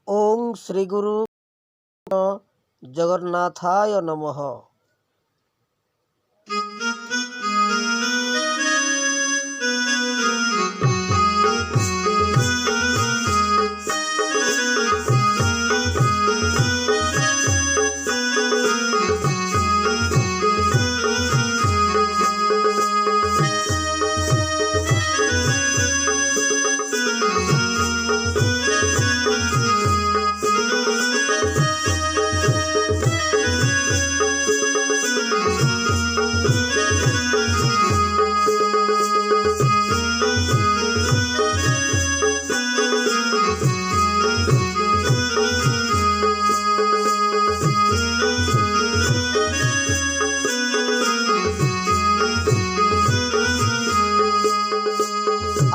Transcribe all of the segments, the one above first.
ओं श्री गुरु जगन्नाथाय नमः।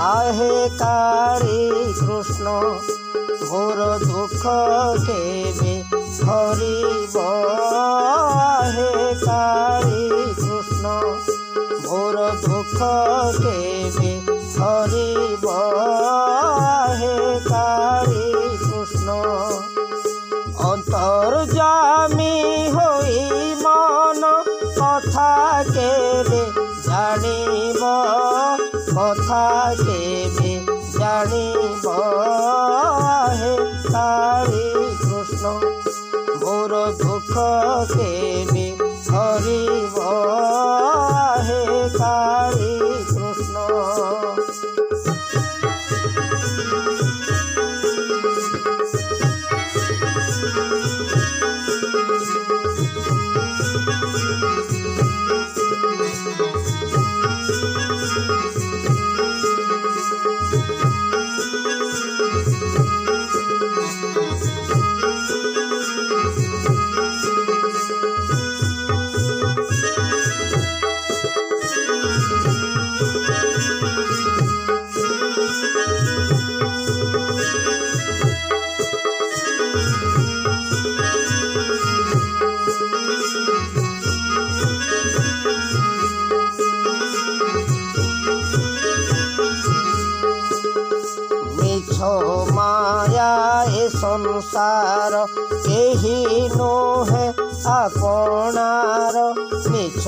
आहे काली कृष्ण मोर दुख केबे हरिब। आहे काली कृष्ण मोर दुख केबे हरिब। आहे काली कृष्ण अंतर्जामी होई मन कथा केबे जानिब। कथा केबे जानिब। हे काली कृष्ण मोर दुख केबे हरिब। हे काली कृष्ण माया ए संसार केही नोहे आपणार। मिछ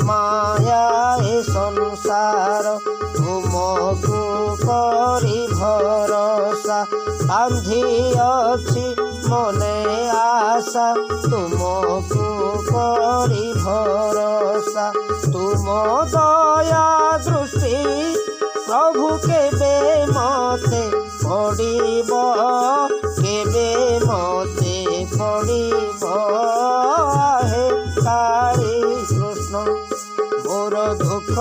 माया ए संसार तुमको करी भरोसा। बांधी अछि मने आशा तुमको करी भरोसा। तुम दया दृष्टि प्रभु केबे मते पड़िब। केबे मते पड़िब। हे काली कृष्ण मोर दुख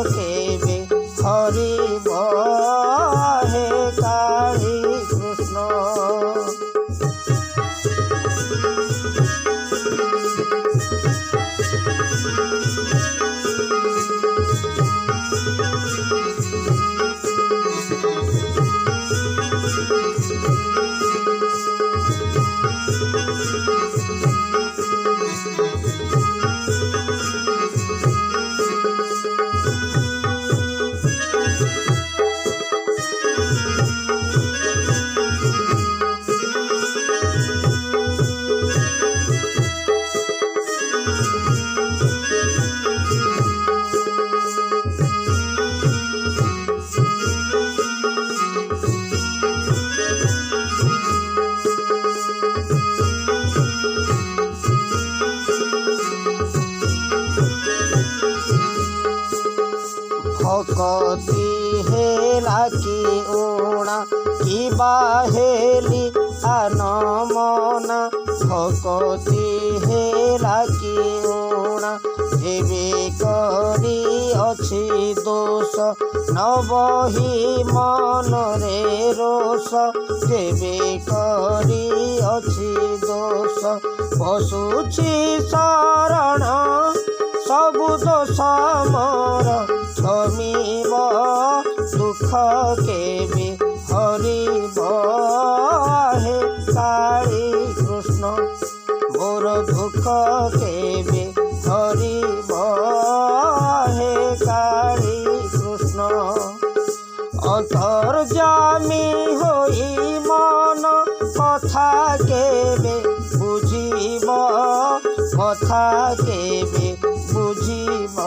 केबे हरिब। हे काली कृष्ण भक्ति हेला कि उणा कि बाहेली आनमना। भक्ति हेला कि उणा एबे करी अछि दोष। नबही मन रे रोष केबे करी अछि दोष। पशुछि शरण सबु दोष मोर क्षमिब। दुख केबे हरिब। हे काली कृष्ण मोर दुख केबे हरिब। हे काली कृष्ण अंतर्जामी होई मन কথা কেবে বুঝিব কথা কেবে বুঝিব